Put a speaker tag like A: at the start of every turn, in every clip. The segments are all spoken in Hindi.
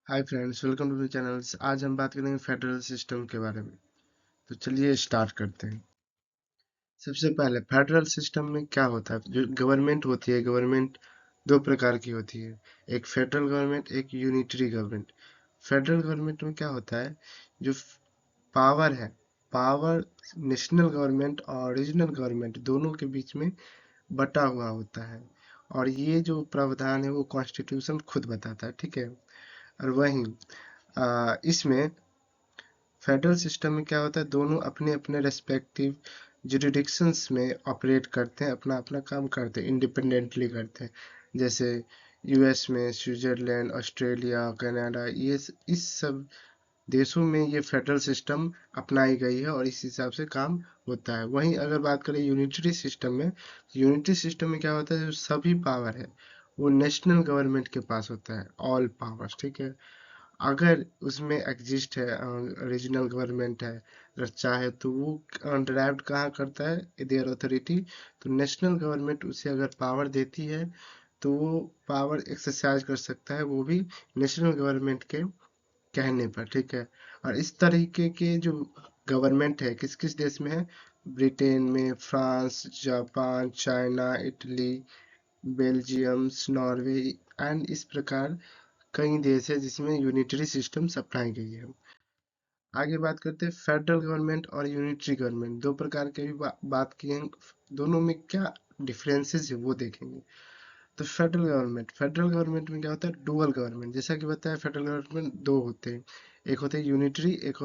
A: Hi friends, welcome to the channels. आज हम बात करेंगे फेडरल सिस्टम के बारे में। तो चलिए स्टार्ट करते हैं। सबसे पहले फेडरल सिस्टम में क्या होता है। जो गवर्नमेंट होती है, गवर्नमेंट दो प्रकार की होती है। एक फेडरल गवर्नमेंट, एक यूनिटरी गवर्नमेंट। फेडरल गवर्नमेंट में क्या होता है, जो पावर है, पावर नेशनल गवर्नमेंट और रीजनल गवर्नमेंट दोनों के बीच में बटा हुआ होता है। और ये जो प्रावधान है वो कॉन्स्टिट्यूशन खुद बताता है, ठीक है। और वहीं इसमें फेडरल सिस्टम में क्या होता है, दोनों अपने अपने रेस्पेक्टिव जुरिडिक्शंस में ऑपरेट करते हैं, अपना अपना काम करते हैं, इंडिपेंडेंटली करते हैं। जैसे यूएस में स्विट्जरलैंड, ऑस्ट्रेलिया, कनाडा, इस सब देशों में ये फेडरल सिस्टम अपनाई गई है और इस हिसाब से काम होता है। वहीं अगर बात करें यूनिटरी सिस्टम में, यूनिटरी सिस्टम में क्या होता है, जो सभी पावर है वो नेशनल गवर्नमेंट के पास होता है, ऑल पावर्स, ठीक है। अगर उसमें एग्जिस्ट है, रीजनल गवर्नमेंट है, अगर चाहे तो वो ड्राइव कहाँ करता है देयर अथॉरिटी, तो नेशनल गवर्नमेंट उसे अगर पावर देती है तो वो पावर एक्सरसाइज कर सकता है, वो भी नेशनल गवर्नमेंट के कहने पर, ठीक है। और इस तरीके के जो गवर्नमेंट है किस किस देश में है, ब्रिटेन में, France, Japan, China, Italy, Belgium, Norway and इस प्रकार कई देश है जिसमें यूनिटरी सिस्टम अपनाई गई है। आगे बात करते हैं फेडरल गवर्नमेंट और यूनिटरी गवर्नमेंट, दो प्रकार के भी बात की है। दोनों में क्या डिफरेंसेस है वो देखेंगे। तो फेडरल गवर्नमेंट में क्या होता है, डुअल गवर्नमेंट। जैसा कि बताया, फेडरल गवर्नमेंट दो होते हैं, एक होते हैं यूनिटरी, एक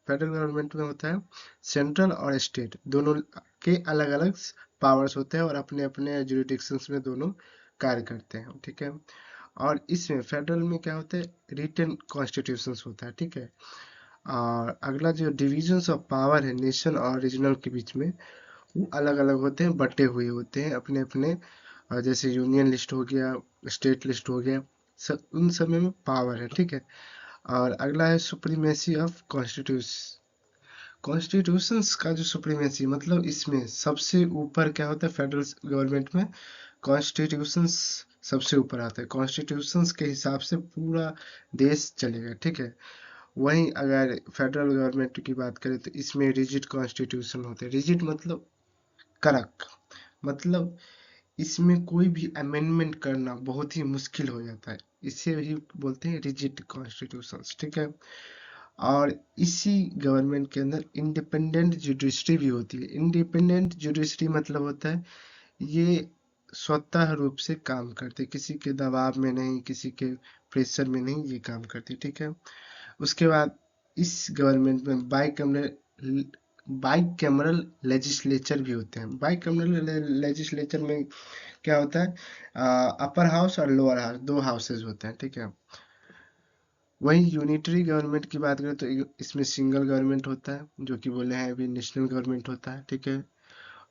A: फेडरल गवर्नमेंट में होता है सेंट्रल और स्टेट, दोनों के अलग अलग पावर्स होते हैं और अपने अपने जुरिडिक्शंस में दोनों कार्य करते हैं, ठीक है। और इसमें फेडरल में क्या होता है, रिटन कॉन्स्टिट्यूशन होता है, ठीक है। और अगला जो डिविजन्स ऑफ पावर है नेशन और रीजनल के बीच में, वो अलग अलग होते हैं, बटे हुए होते हैं अपने अपने। जैसे यूनियन लिस्ट हो गया, स्टेट लिस्ट हो गया, सब उन सब में पावर है, ठीक है। और अगला है सुप्रीमेसी ऑफ कॉन्स्टिट्यूशंस का जो सुप्रीमेसी, मतलब इसमें सबसे ऊपर क्या होता है, फेडरल गवर्नमेंट में कॉन्स्टिट्यूशंस सबसे ऊपर आता है। कॉन्स्टिट्यूशंस के हिसाब से पूरा देश चलेगा, ठीक है। वहीं अगर फेडरल गवर्नमेंट की बात करें तो इसमें रिजिड कॉन्स्टिट्यूशन होते हैं। रिजिड मतलब कड़क, मतलब इसमें कोई भी अमेंडमेंट करना बहुत ही मुश्किल हो जाता है, इसे ही बोलते हैं रिजिड कॉन्स्टिट्यूशंस, ठीक है। और इसी गवर्नमेंट के अंदर इंडिपेंडेंट जुडिशरी भी होती है। इंडिपेंडेंट जुडिशरी मतलब होता है ये स्वतः रूप से काम करते, किसी के दबाव में नहीं, किसी के प्रेशर में नहीं, ये काम करती, ठीक है। उसके बाद इस गवर्नमेंट में बाई कैमरल लेजिस्लेचर भी होते हैं। बाई कैमरल लेजिस्लेचर में क्या होता है, अपर हाउस और लोअर हाउस, दो हाउसेज होते हैं, ठीक है। वहीं यूनिटरी गवर्नमेंट की बात करें तो इसमें सिंगल गवर्नमेंट होता है, जो कि बोले हैं अभी नेशनल गवर्नमेंट होता है, ठीक है।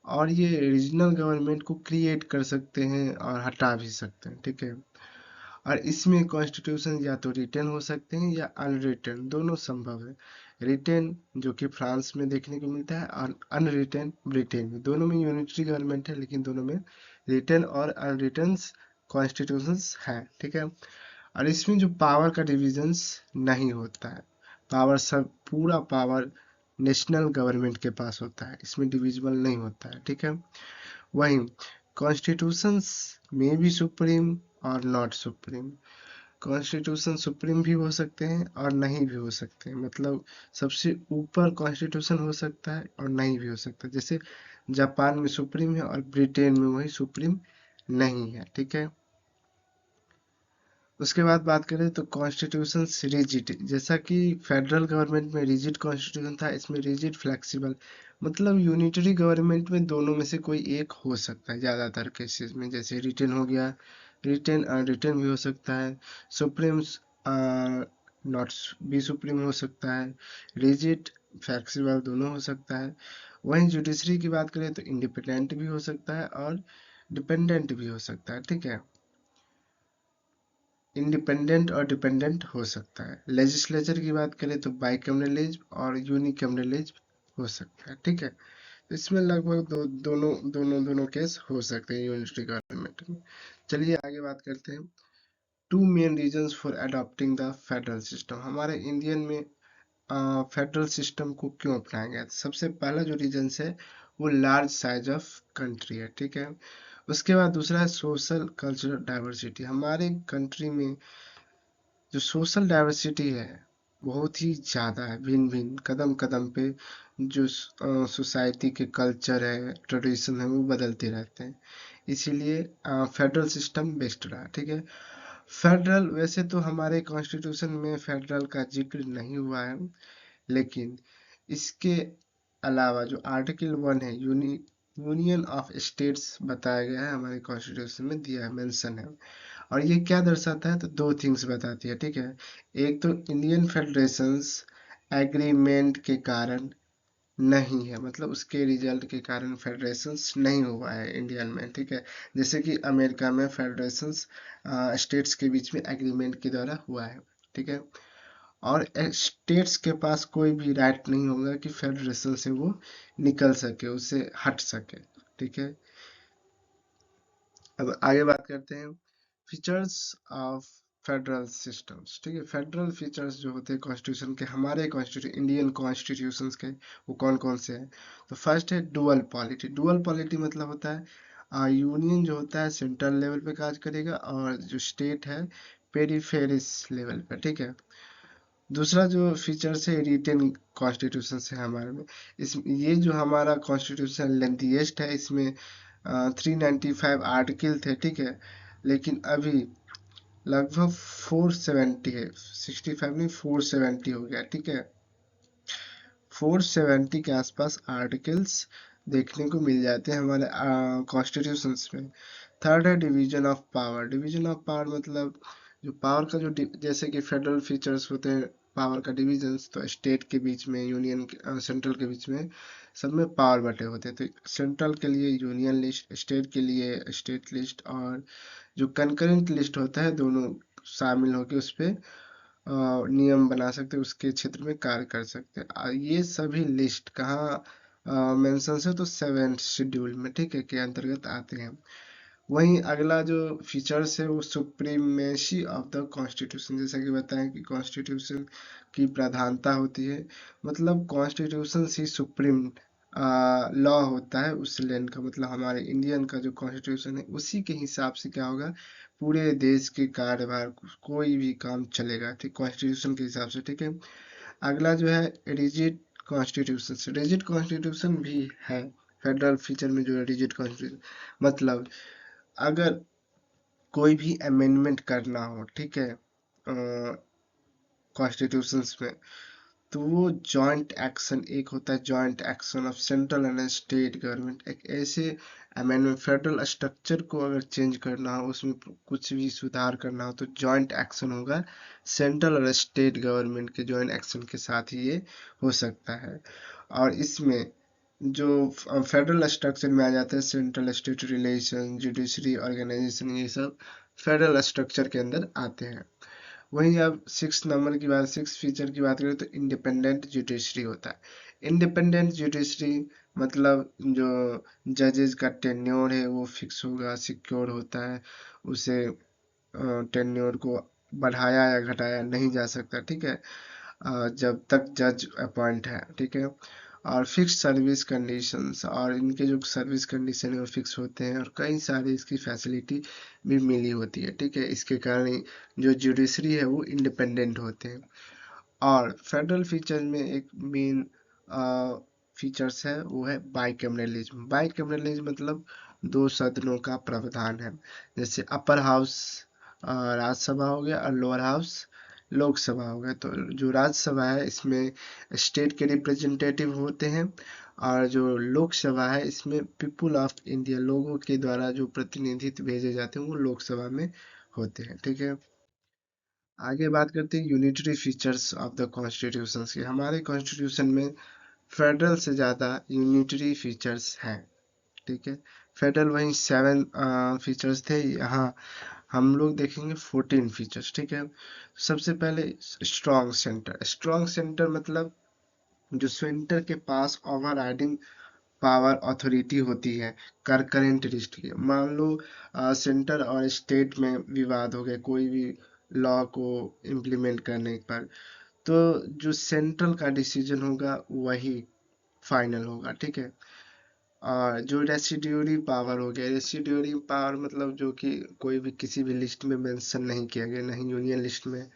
A: और ये रीजनल गवर्नमेंट को क्रिएट कर सकते हैं और हटा भी सकते हैं, ठीक है। और इसमें कॉन्स्टिट्यूशन या तो रिटन हो सकते हैं या अनरिटन, दोनों संभव है। रिटन जो कि फ्रांस में देखने को मिलता है, और अनरिटन ब्रिटेन में। दोनों में यूनिटरी गवर्नमेंट है, लेकिन दोनों में रिटन और अनरिटन कॉन्स्टिट्यूशंस है, ठीक है। और इसमें जो पावर का डिविजन्स नहीं होता है, पावर सब पूरा पावर नेशनल गवर्नमेंट के पास होता है, इसमें डिविजिबल नहीं होता है, ठीक है। वहीं कॉन्स्टिट्यूशंस में भी सुप्रीम और नॉट सुप्रीम। कॉन्स्टिट्यूशन सुप्रीम भी हो सकते हैं और नहीं भी हो सकते हैं, मतलब सबसे ऊपर कॉन्स्टिट्यूशन हो सकता है और नहीं भी हो सकता है। जैसे जापान में सुप्रीम है और ब्रिटेन में वही सुप्रीम नहीं है, ठीक है। उसके बाद बात करें तो कॉन्स्टिट्यूशन रिजिड, जैसा कि फेडरल गवर्नमेंट में रिजिड कॉन्स्टिट्यूशन था, इसमें रिजिड फ्लेक्सिबल, मतलब यूनिटरी गवर्नमेंट में दोनों में से कोई एक हो सकता है ज़्यादातर केसेस में। जैसे रिटन हो गया, रिटन रिटन भी हो सकता है, सुप्रीम नॉट भी सुप्रीम हो सकता है, रिजिड फ्लेक्सिबल दोनों हो सकता है। वहीं जुडिशरी की बात करें तो इंडिपेंडेंट भी हो सकता है और डिपेंडेंट भी हो सकता है, ठीक है। इंडिपेंडेंट और डिपेंडेंट हो सकता है। लेजिस्लेचर की बात करें तो बाइकैमरलिज्म और यूनिकैमरलिज्म हो सकता है, ठीक है। इसमें लगभग दोनों केस हो सकते हैं यूनिटरी गवर्नमेंट में। चलिए आगे बात करते हैं। Two main reasons for adopting the federal system. हमारे इंडियन में फेडरल सिस्टम को क्यों अपनाया गया? सबसे पहला जो रीजन है वो लार्ज साइज ऑफ कंट्री है, ठीक है। उसके बाद दूसरा है सोशल कल्चरल डाइवर्सिटी। हमारे कंट्री में जो सोशल डाइवर्सिटी है बहुत ही ज़्यादा है, भिन्न भिन्न कदम कदम पे जो सोसाइटी के कल्चर है, ट्रेडिशन है, वो बदलते रहते हैं। इसीलिए फेडरल सिस्टम बेस्ट रहा, ठीक है। फेडरल, वैसे तो हमारे कॉन्स्टिट्यूशन में फेडरल का जिक्र नहीं हुआ है, लेकिन इसके अलावा जो आर्टिकल 1 है, यूनियन ऑफ स्टेट्स बताया गया है, हमारे कॉन्स्टिट्यूशन में दिया है, मेंशन है। और ये क्या दर्शाता है? तो दो थिंग्स बताती है, ठीक है। एक तो इंडियन फेडरेशंस एग्रीमेंट के कारण नहीं है, मतलब उसके रिजल्ट के कारण फेडरेशंस नहीं हुआ है इंडियन में, ठीक है। जैसे कि अमेरिका में फेडरेशंस स्टेट्स के बीच में एग्रीमेंट के द्वारा हुआ है, ठीक है। और स्टेट्स के पास कोई भी राइट नहीं होगा कि फेडरेशन से वो निकल सके, उससे हट सके, ठीक है। अब आगे बात करते हैं फीचर्स ऑफ फेडरल सिस्टम्स, ठीक है। फेडरल फीचर्स जो होते हैं कॉन्स्टिट्यूशन के, हमारे कॉन्स्टिट्यूशन इंडियन कॉन्स्टिट्यूशंस के, वो कौन कौन से हैं? तो फर्स्ट है डुअल पॉलिटी। डुअल पॉलिटी मतलब होता है यूनियन जो होता है सेंट्रल लेवल पे काज करेगा और जो स्टेट है पेरिफेरिस लेवल पे, ठीक है। दूसरा जो फीचर्स है रिटेन कॉन्स्टिट्यूशन है हमारे में। इस ये जो हमारा कॉन्स्टिट्यूशन लेंथीएस्ट है, इसमें 395 आर्टिकल थे, ठीक है। लेकिन अभी लगभग 470 है, 65 नहीं 470 हो गया, ठीक है। 470 के आसपास आर्टिकल्स देखने को मिल जाते हैं हमारे कॉन्स्टिट्यूशंस में। थर्ड है division of power. Division of power मतलब जो पावर का जो जैसे कि फेडरल फीचर्स होते हैं पावर का डिवीजन, तो स्टेट के बीच में, यूनियन सेंट्रल के बीच में, सब में पावर बटे होते हैं। तो सेंट्रल के लिए यूनियन लिस्ट, स्टेट के लिए स्टेट लिस्ट, और जो कंकरेंट लिस्ट होता है दोनों शामिल होकर उस पर नियम बना सकते हैं, उसके क्षेत्र में कार्य कर सकते हैं। ये सभी लिस्ट कहाँ मेंशन है? तो 7th शेड्यूल में, ठीक है, के अंतर्गत आते हैं। वहीं अगला जो फीचर्स है वो सुप्रीमेसी ऑफ द कॉन्स्टिट्यूशन। जैसा कि बताएं कि कॉन्स्टिट्यूशन की प्रधानता होती है, मतलब कॉन्स्टिट्यूशन ही सुप्रीम लॉ होता है उस लैंड का। मतलब हमारे इंडियन का जो कॉन्स्टिट्यूशन है उसी के हिसाब से क्या होगा, पूरे देश के कार्यभार कोई भी काम चलेगा, ठीक, कॉन्स्टिट्यूशन के हिसाब से, ठीक है। अगला जो है रिजिड कॉन्स्टिट्यूशन। रिजिड कॉन्स्टिट्यूशन भी है फेडरल फीचर में, जो है रिजिड कॉन्स्टिट्यूशन मतलब अगर कोई भी अमेंडमेंट करना हो, ठीक है, कॉन्स्टिट्यूशंस में, तो वो जॉइंट एक्शन, एक होता है joint action of central and state government. एक ऐसे अमेंडमेंट, फेडरल स्ट्रक्चर को अगर चेंज करना हो, उसमें कुछ भी सुधार करना हो, तो जॉइंट एक्शन होगा सेंट्रल और स्टेट गवर्नमेंट के जॉइंट एक्शन के साथ ही ये हो सकता है। और इसमें जो फेडरल स्ट्रक्चर में आ जाता है central state relation, judiciary organisation, ये सब फेडरल स्ट्रक्चर के अंदर आते हैं। वहीं अब 6 नंबर की बात, 6 फीचर की बात करें तो इंडिपेंडेंट जुडिशरी होता है। इंडिपेंडेंट जुडिशरी मतलब जो जजेस का टेन्योर है वो फिक्स होगा, सिक्योर होता है, उसे टेन्योर को बढ़ाया या घटाया नहीं जा सकता, ठीक है, जब तक जज अपॉइंट है, ठीक है। और फिक्स सर्विस कंडीशंस, और इनके जो सर्विस कंडीशन है वो फिक्स होते हैं, और कई सारी इसकी फैसिलिटी भी मिली होती है, ठीक है। इसके कारण जो जुडिशरी है वो इंडिपेंडेंट होते हैं। और फेडरल फीचर में एक मेन फीचर्स है वो है बाइकैमरलिज्म। बाइकैमरलिज्म मतलब दो सदनों का प्रावधान है। जैसे अपर हाउस राज्यसभा हो गया और लोअर हाउस लोकसभा हो गया। तो जो राज्यसभा है इसमें स्टेट के रिप्रेजेंटेटिव होते हैं, और जो लोकसभा है इसमें पीपुल ऑफ इंडिया, लोगों के द्वारा जो प्रतिनिधित्व भेजे जाते हैं वो लोकसभा में होते हैं, ठीक है। आगे बात करते हैं unitary features of the constitution के। हमारे कॉन्स्टिट्यूशन में फेडरल से ज़्यादा यूनिटरी फीचर्स हैं, ठीक है। फेडरल वहीं 7 फीचर्स थे, यहाँ हम लोग देखेंगे 14 फीचर्स, ठीक है। सबसे पहले स्ट्रॉन्ग सेंटर। स्ट्रॉन्ग सेंटर मतलब जो सेंटर के पास ओवर राइडिंग पावर अथॉरिटी होती है करंट लिस्ट की। मान लो सेंटर और स्टेट में विवाद हो गया कोई भी लॉ को इम्प्लीमेंट करने पर, तो जो सेंट्रल का डिसीजन होगा वही फाइनल होगा, ठीक है। और जो रेसिड्यूरी पावर हो गया, रेसिड्यूरी पावर मतलब जो कि कोई भी किसी भी लिस्ट में मेंशन नहीं किया गया, नहीं यूनियन लिस्ट में,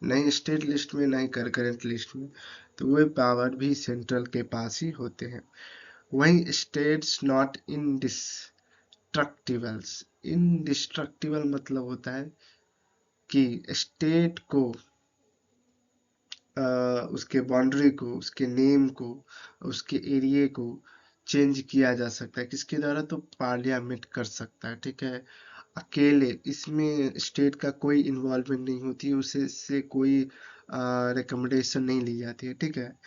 A: नहीं स्टेट लिस्ट में, नहीं करंट लिस्ट में, तो वो पावर भी सेंट्रल के पास ही होते हैं। वहीं स्टेट्स नॉट इनडिस्ट्रक्टिबल्स, इनडिस्ट्रक्टिबल मतलब होता है कि स्टेट को उसके बाउंड्री को, उसके नेम को, उसके एरिया को चेंज किया जा सकता है किसके द्वारा, तो पार्लियामेंट कर सकता है, ठीक है। अकेले इसमें स्टेट का कोई इन्वॉल्वमेंट नहीं होती है, उसे से कोई रिकमेंडेशन नहीं ली जाती है, ठीक है।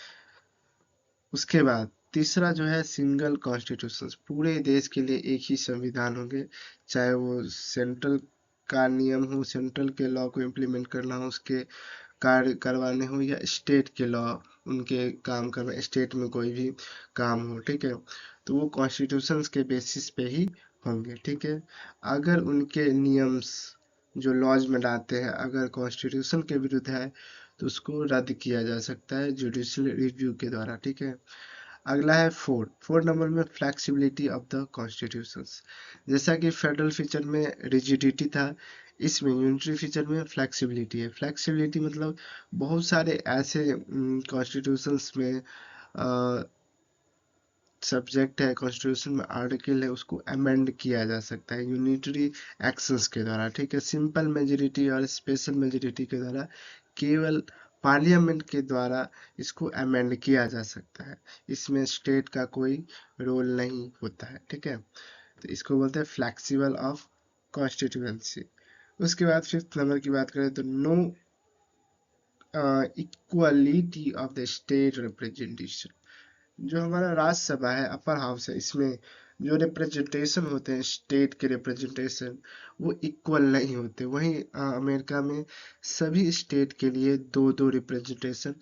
A: उसके बाद तीसरा जो है सिंगल कॉन्स्टिट्यूशन, पूरे देश के लिए एक ही संविधान होंगे, चाहे वो सेंट्रल का नियम हो, सेंट्रल के लॉ को इम्प्लीमेंट करना हो, उसके कार्य करवाने हो, या स्टेट के लॉ उनके काम करना, स्टेट में कोई भी काम हो, ठीक है, तो वो कॉन्स्टिट्यूशंस के बेसिस पे ही होंगे, ठीक है। अगर उनके नियम्स जो लॉज में डालते हैं अगर कॉन्स्टिट्यूशन के विरुद्ध है तो उसको रद्द किया जा सकता है जुडिशियल रिव्यू के द्वारा, ठीक है। अगला है फोर्थ नंबर में फ्लेक्सिबिलिटी ऑफ द कॉन्स्टिट्यूशंस। जैसा कि फेडरल फीचर में रिजिडिटी था, इसमें यूनिटरी फीचर में फ्लेक्सिबिलिटी है। फ्लेक्सिबिलिटी मतलब बहुत सारे ऐसे कॉन्स्टिट्यूशंस में सब्जेक्ट है, कॉन्स्टिट्यूशन में आर्टिकल है, उसको अमेंड किया जा सकता है यूनिटरी एक्शंस के द्वारा, ठीक है। सिंपल मेजोरिटी और स्पेशल मेजोरिटी के द्वारा, केवल पार्लियामेंट के द्वारा इसको अमेंड किया जा सकता है, इसमें स्टेट का कोई रोल नहीं होता है, ठीक है। तो इसको बोलते हैं फ्लेक्सिबल ऑफ कॉन्स्टिट्यूएंसी। उसके बाद फिफ्थ नंबर की बात करें तो no equality of the state representation. जो हमारा राज्यसभा है, अपर हाउस है, इसमें जो रिप्रेजेंटेशन होते हैं स्टेट के रिप्रेजेंटेशन वो इक्वल नहीं होते। वहीं अमेरिका में सभी स्टेट के लिए दो दो रिप्रेजेंटेशन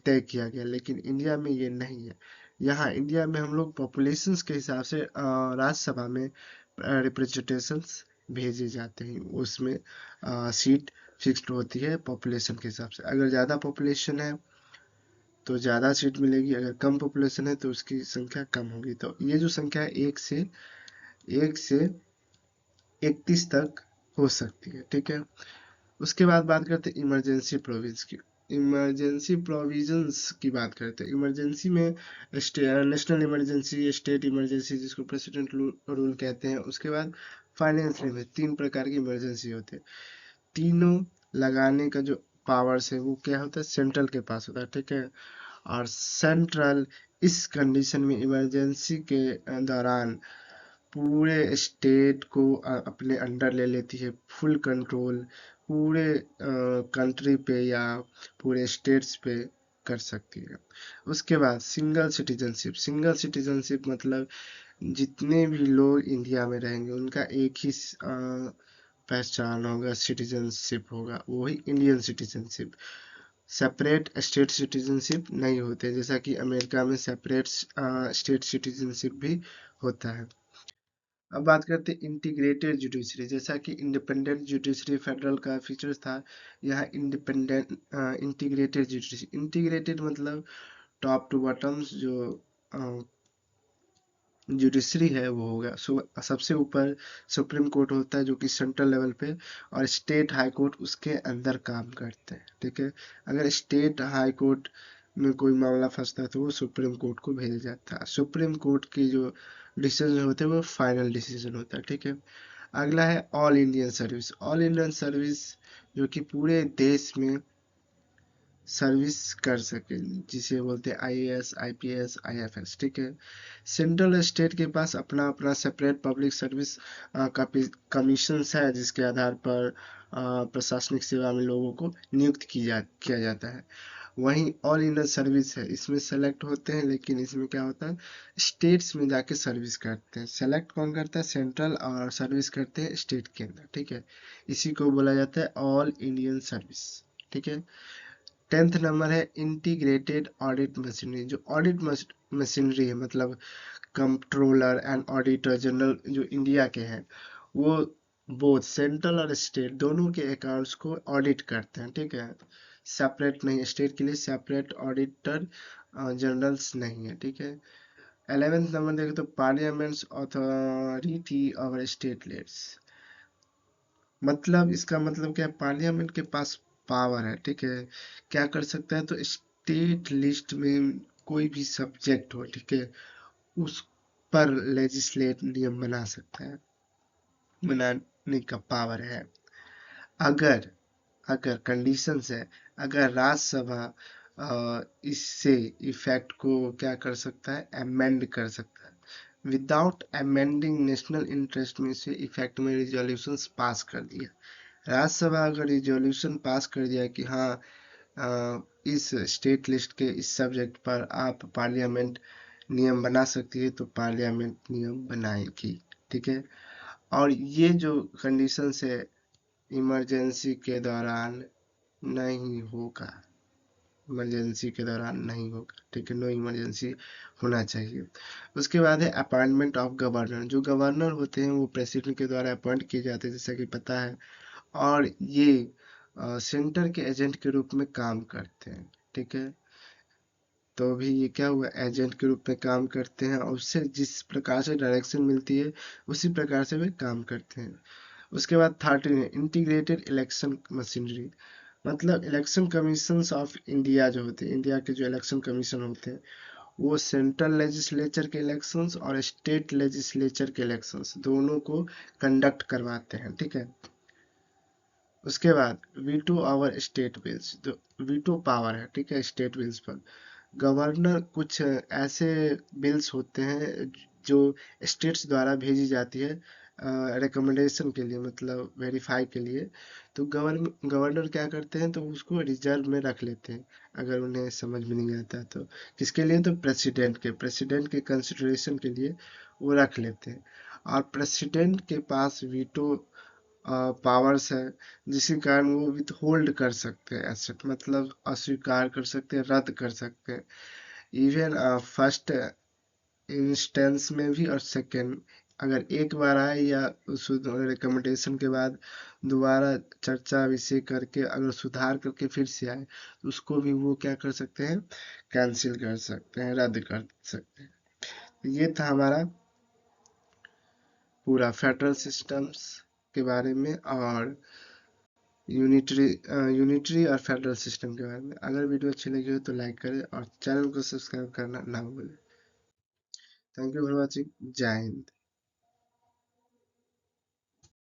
A: तय किया गया, लेकिन इंडिया में ये नहीं है। यहाँ इंडिया में हम लोग पॉपुलेशंस के हिसाब से राज्यसभा में रिप्रेजेंटेशंस भेजे जाते हैं, उसमें सीट फिक्स्ड होती है पॉपुलेशन के हिसाब से। अगर ज़्यादा पॉपुलेशन है तो ज़्यादा सीट मिलेगी, अगर कम पॉपुलेशन है तो उसकी संख्या कम होगी। तो ये जो संख्या है एक से 31 तक हो सकती है, ठीक है। उसके बाद बात करते हैं इमरजेंसी प्रोविजंस की। इमरजेंसी प्रोविजंस की बात करते हैं। इमरजेंसी में नेशनल इमरजेंसी, स्टेट इमरजेंसी जिसको प्रेसिडेंट रूल कहते हैं, उसके बाद फाइनेंशियल में तीन प्रकार की इमरजेंसी होते हैं। तीनों लगाने का जो पावर्स है वो क्या होता है, सेंट्रल के पास होता है, ठीक है। और सेंट्रल इस कंडीशन में इमरजेंसी के दौरान पूरे स्टेट को अपने अंडर ले लेती है, फुल कंट्रोल पूरे कंट्री पे या पूरे स्टेट्स पे कर सकती है। उसके बाद सिंगल सिटीजनशिप। सिंगल सिटीजनशिप मतलब जितने भी लोग इंडिया में रहेंगे उनका एक ही पहचान होगा, सिटीजनशिप होगा, वही Indian citizenship. Separate state citizenship नहीं होते, जैसा कि अमेरिका में सेपरेट स्टेट सिटीजनशिप भी होता है। अब बात करते हैं इंटीग्रेटेड जुडिशरी। जैसा कि इंडिपेंडेंट जुडिशरी फेडरल का फीचर्स था, यहाँ इंडिपेंडेंट इंटीग्रेटेड जुडिशरी। इंटीग्रेटेड मतलब टॉप टू बॉटम्स जो जुडिशरी है वो होगा। सबसे ऊपर सुप्रीम कोर्ट होता है जो कि सेंट्रल लेवल पे, और स्टेट हाई कोर्ट उसके अंदर काम करते हैं, ठीक है। अगर स्टेट हाई कोर्ट में कोई मामला फंसता है तो वो सुप्रीम कोर्ट को भेजा जाता है। सुप्रीम कोर्ट की जो डिसीजन होते हैं वो फाइनल डिसीजन होता है, ठीक है। अगला है all Indian service. All Indian service जो कि पूरे देश में सर्विस कर सके, जिसे बोलते हैं आईएएस, आईपीएस, आईएफएस, ठीक है। सेंट्रल स्टेट के पास अपना अपना सेपरेट पब्लिक सर्विस कमीशन है, जिसके आधार पर प्रशासनिक सेवा में लोगों को नियुक्त किया जाता है। वहीं ऑल इंडियन सर्विस है, इसमें सेलेक्ट होते हैं, लेकिन इसमें क्या होता है, स्टेट्स में जाके सर्विस करते हैं। सेलेक्ट कौन करता है, सेंट्रल, और सर्विस करते हैं स्टेट के अंदर, ठीक है। इसी को बोला जाता है ऑल इंडियन सर्विस, ठीक है। 10th नंबर है इंटीग्रेटेड ऑडिट मशीनरी। जो ऑडिट मशीनरी है मतलब कंट्रोलर एंड ऑडिटर जनरल जो इंडिया के हैं, वो बोथ सेंट्रल और स्टेट दोनों के अकाउंट्स को ऑडिट करते हैं, ठीक है। सेपरेट नहीं, स्टेट के लिए सेपरेट ऑडिटर जनरल्स नहीं है, ठीक है। 11th नंबर देखें तो parliaments authority over state let's, मतलब इसका मतलब क्या है, पार्लियामेंट के पास पावर है, ठीक है। क्या कर सकता है, तो स्टेट लिस्ट में कोई भी सब्जेक्ट हो, ठीक है, उस पर लेजिस्लेट नियम बना सकता है, बनाने का पावर है। अगर अगर कंडीशंस है, अगर राज्यसभा इससे इफेक्ट को क्या कर सकता है, अमेंड कर सकता है। विदाउट अमेंडिंग नेशनल इंटरेस्ट में से इफेक्ट में रिजोल्यूशन पास कर दिया, राज्यसभा अगर रिजोल्यूशन पास कर दिया कि हाँ इस स्टेट लिस्ट के इस सब्जेक्ट पर आप पार्लियामेंट नियम बना सकती है, तो पार्लियामेंट नियम बनाएगी, ठीक है। और ये जो कंडीशंस है, इमरजेंसी के दौरान नहीं होगा, इमरजेंसी के दौरान नहीं होगा, ठीक है, नो इमरजेंसी होना चाहिए। उसके बाद है अपॉइंटमेंट ऑफ गवर्नर, जो गवर्नर होते हैं वो प्रेसिडेंट के द्वारा अपॉइंट किए जाते हैं, जैसा कि पता है। और ये सेंटर के एजेंट के रूप में काम करते हैं, ठीक है। तो अभी ये क्या हुआ, एजेंट के रूप में काम करते हैं, और उससे जिस प्रकार से डायरेक्शन मिलती है उसी प्रकार से वे काम करते हैं। उसके बाद 13 है इंटीग्रेटेड इलेक्शन मशीनरी, मतलब इलेक्शन कमीशन ऑफ इंडिया जो होते हैं, इंडिया के जो इलेक्शन कमीशन होते हैं, वो सेंट्रल लेजिस्लेचर के इलेक्शंस और स्टेट लेजिस्लेचर के इलेक्शंस दोनों को कंडक्ट करवाते हैं, ठीक है। उसके बाद वीटो आवर स्टेट बिल्स, जो वीटो पावर है, ठीक है, स्टेट बिल्स पर गवर्नर कुछ ऐसे बिल्स होते हैं जो स्टेट्स द्वारा भेजी जाती है रिकमेंडेशन के लिए, मतलब वेरीफाई के लिए, तो गवर्नर क्या करते हैं, तो उसको रिजर्व में रख लेते हैं, अगर उन्हें समझ में नहीं आता तो। किसके लिए, तो प्रेसिडेंट के कंसिडरेशन के लिए वो रख लेते हैं। और प्रेसिडेंट के पास वीटो पावर्स है, जिसके कारण वो विथ होल्ड कर सकते हैं एसेट, मतलब अस्वीकार कर सकते हैं, रद्द कर सकते हैं, इवन फर्स्ट इंस्टेंस में भी और सेकंड, अगर एक बार आए या उस रिकमेंडेशन के बाद दोबारा चर्चा विषय करके अगर सुधार करके फिर से आए, तो उसको भी वो क्या कर सकते हैं, कैंसिल कर सकते हैं, रद्द कर सकते हैं। ये था हमारा पूरा फेडरल सिस्टम्स के बारे में, और यूनिटरी और फेडरल सिस्टम के बारे में। अगर वीडियो अच्छी लगी हो तो लाइक करें और चैनल को सब्सक्राइब करना ना भूलें। Thank you for watching. जय हिंद।